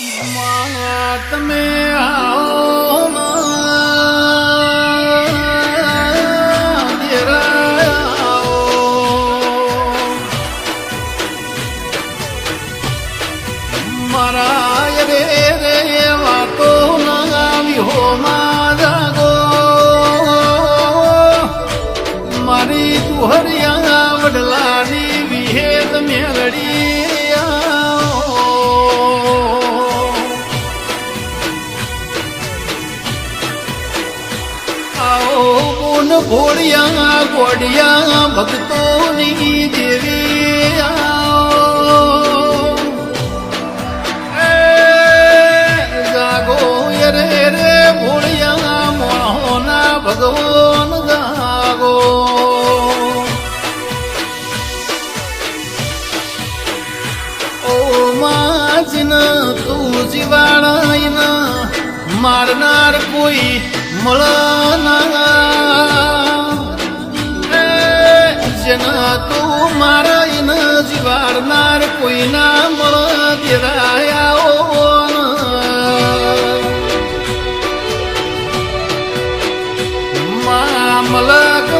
તમે આવો મારા રે રે વાતો ના આવી હો જાગો મારી તુહરિયા વડલાની વિહેદ મેળડી ઘોડિયા ગોડિયા ભક્તોની દેવી જાગો રે રે ઘોડિયા મોહોના ભગવાન જાગો ઓ માજીન તું જીવાણાઈના મારનાર કોઈ મળના જેના તું મારા ઇન જીવાડનાર કોઈ ના મળ દેરાયા મલક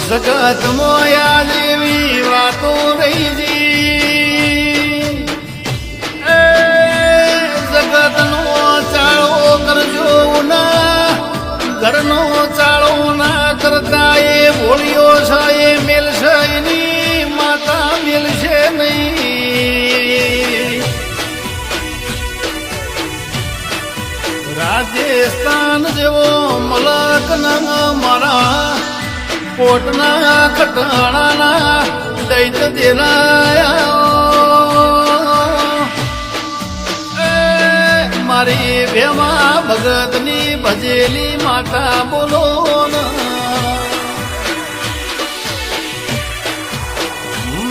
જગત મોયા દેવી વાતો રહી જી જગત નો ચાળો કરજો ના ઘરનો ચાળો ના કરતા એ ભોળિયો છે એ મેલશે એની માતા મેલશે નહીં રાજસ્થાન જેવો મલક ના મારા કોટના ખટાણાના દૈત દેરાયા મારી ભેમા ભગતની ભજેલી માતા બોલો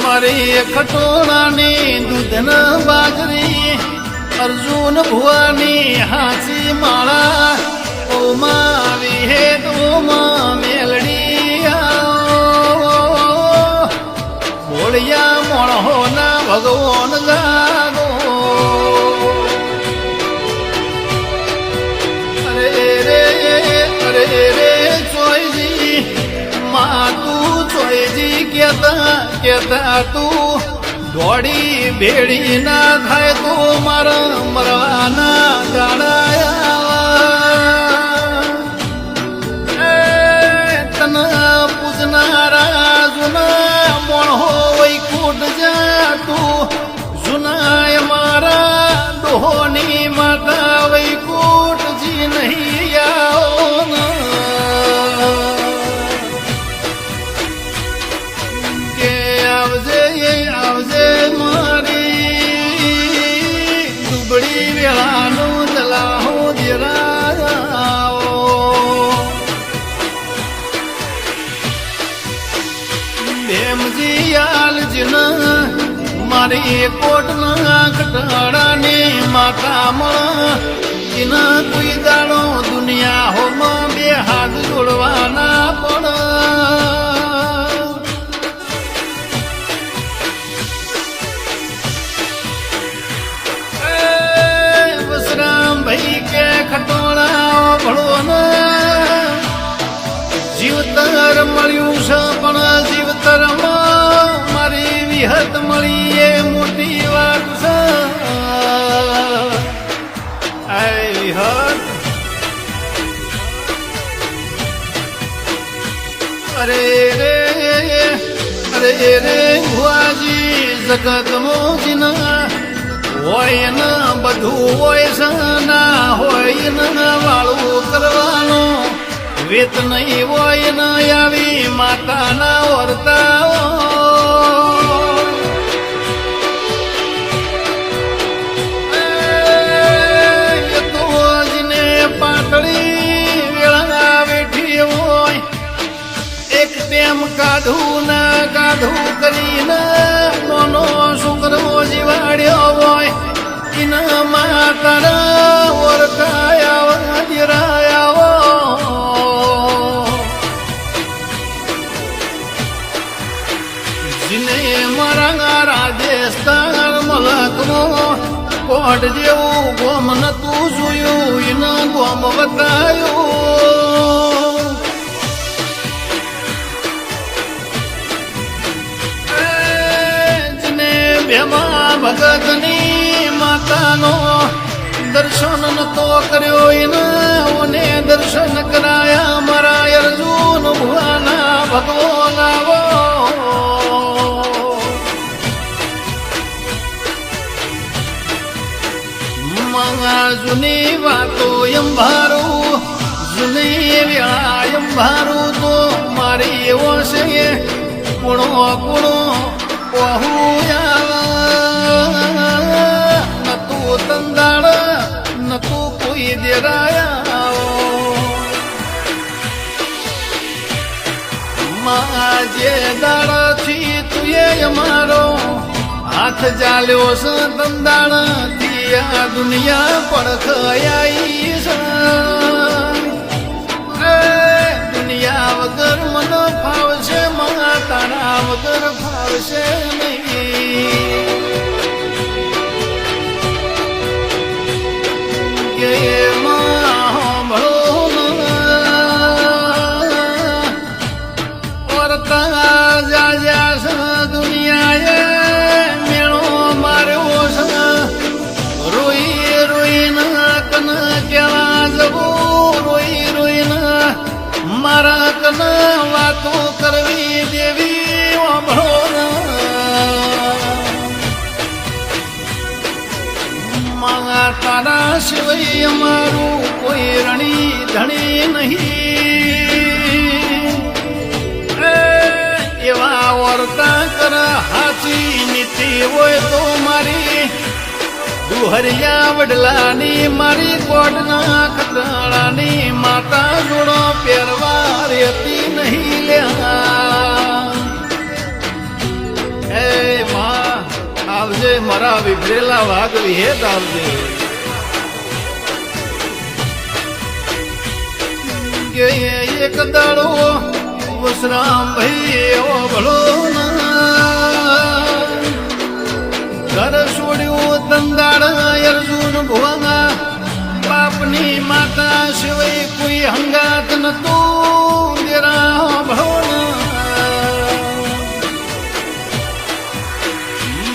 મારી ખટોણાની દૂધના બાજરી અર્જુન ભુવાની હાચી માળા ઓમા વિહેદ ઓમા મેલડી ભોળિયા મોણહોના ભગવાન જાગો અરે રે ચોયજી માં તું ચોયજી કેતા તું દોડી ભેડી ના થાય તો મારા મરવાના દાડાયા તના પૂજનારા જુના મોણહો વૈકુંઠ જા તું જુનાય મારા દોહોની માતા વૈકુંઠજી નહીં આવો કે આવજે મારી દુબળી વેળાનું જલાહો દેરાવો ભેમજી આલજીના મારી કોટના કટાડાને માથામાં એના કોઈ દાડો દુનિયા હોમાં બે હાથ જોડવાના પણ ભાઈ કે ખટોળા ભળો ને જીવતર મળ્યું છે પણ જીવતરમાં મારી વિહત મળી એ મોટી વાત છે આ વિહત અરે રે ભુવાજી જગત મોજીના હોય ને બધું હોય છે ના હોય ને વાળું કરવાનું વેત નહીં હોય ને આવી માતાના વર્તાઓ તોજને પાતળી વેળા બેઠી હોય એક ટેમ કાઢું ના કાઢું કરીને કોનો છોકરો જીવાડ્યો હોય એના માતાના ઓરખાયા દિરાયા જીને મારા રાજસ્થાન મલકનો કોટ જેવું ગોમ નતું જોયું એના ગોમ બતાયું જેને ભેમા ભગતની માતાનો દર્શન નતો કર્યો એના દર્શન કરાયા મારા અર્જુન ભુવાના ભગવો લાવો જૂની વાતો અંભારું જૂની વેળા અંભારું તો મારી એવો છે કુણો કુણો નતું તંદાળ નતું કોઈ દેરાયા જે દાડાથી તું એ અમારો હાથ ચાલ્યો છે તંદાળ આ દુનિયા પડખયાઈ છે દુનિયા વગર મન ફાવશે મા તારા વગર ફાવશે નહીં કે મારા કના વાતો કરવી દેવી મારા તારા સિવાય અમારું કોઈ રણી ધણી નહીં એવા વર્તા કર હાચી નીતિ હોય તો મારી દુહરિયા વડલાની મારી કોટના ખતરાળાની માતા જોડો પહેરવા રહેતી નહીં લ્યા હે માં આવજે મારા વિભરેલા વાઘ વિહેત આવજે કે એક દાડો વસરામ ભાઈ એવો ભલો ઘર છોડ્યું તંદાળ અર્જુન ભુવાના બાપની માતા સિવાય કોઈ હંગાત નતું દેરા ભવન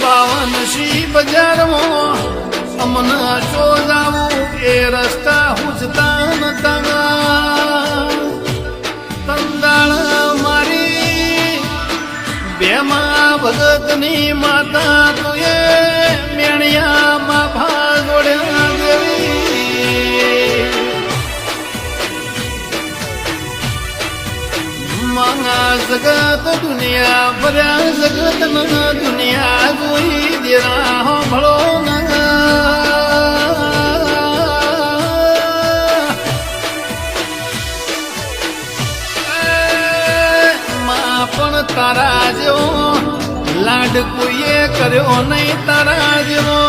52 બજારમાં અમના ચોજાવું એ રસ્તા હુજતા નતા તંદાળ મારી બેમાં ભગતની માતા તુએ મેણિયામાં ભા જોડ્યા દેવી માના જગત દુનિયા ભર્યા જગત ના દુનિયા જોઈ દેરા ભળો પણ તારા જેવો લાડ કોઈએ કર્યો નહીં તારા જેવો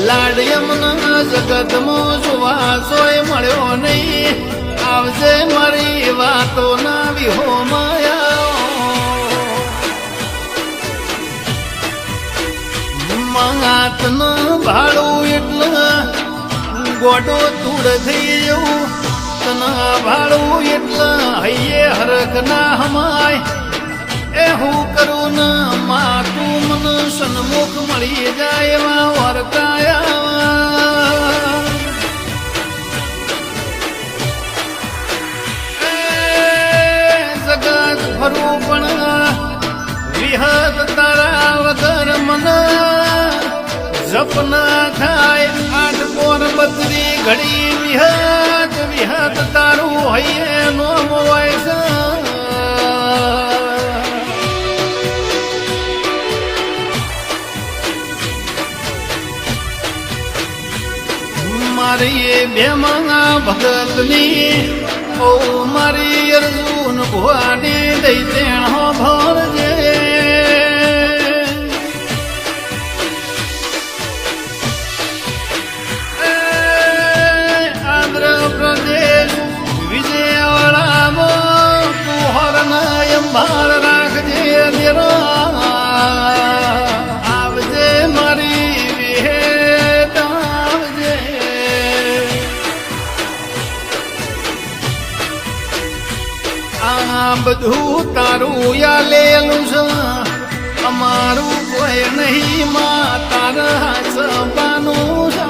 લાડ યમના જગતમાં જોવા સોય મળ્યો નહીં આવજે મારી વાતો ના વિહો માયા મંગાતનું ભાડું એટલે ગોડો તુડ થઈ જવું તના ભાડું એટલે હૈયે હરખ ના હમાય એ હું કરું ના માં તું મન સન્મુખ મળી જાય એવા વર્તાયા જગત ફરું પણ વિહત તારા વગર મન જપના થાય આઠ પોર બદરી ઘડી વિહત વિહત તારું હૈયે નો મોવાય છે મારી બેમના ભગતની ઓ મારી અર્જુન ભુવાની દઈ તેણ ભરજે આંધ્રપ્રદેશ વિજયવાડામાં તું હરના અંબાર રાખજે આવજે મારી વિહેત બધું તારું યાલેલું છે અમારું કોઈ નહીં માં તારા સબાનું છે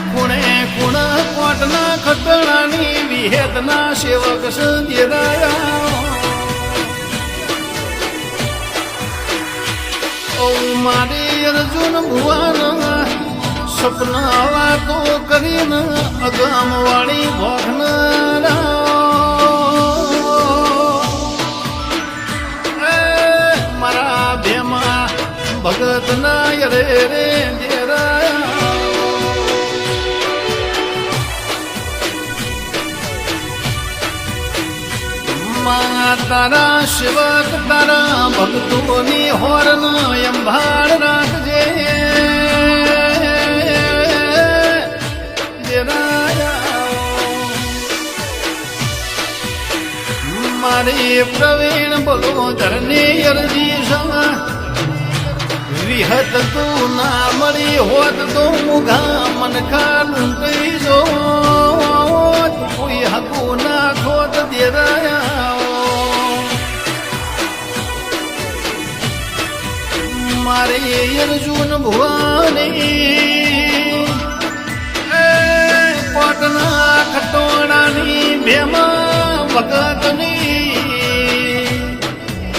ખૂણે ખૂણે કોટના ખતરાની વિહેતના સેવક સંધ્યરાયા ઓ મારી અર્જુન ભુવન સપના વાતો કરીને અગામ વાળી ભોગનારા મારા ભેમા ભગત ના રે રે તારા શિવક તારા ભક્તોની હોરન સંભાળ રાખજે મારી પ્રવીણ બોલો ધરની અરજી વિહત તું ના મળી હોત તો મુઘા મન ખાલું કહી જો કોઈ હકું ના ખોત દેરાયા મારે અર્જુન ભુવાની કોટના ખટોણાની ભેમા વખતની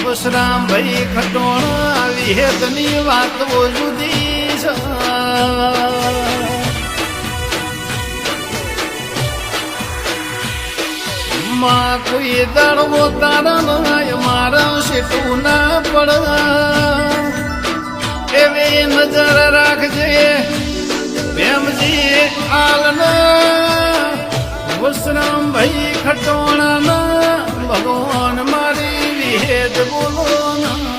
વસરામભાઈ ખટોણા વિહેતની વાતો જુદી છે માં કોઈ દાડવો તારા નાય મારા શેઠું ના પડ એવી નજર રાખજે ભેમજી આલના વસરામભાઈ ખટોણાના ભગવાન મારી વિહેત બોલો ના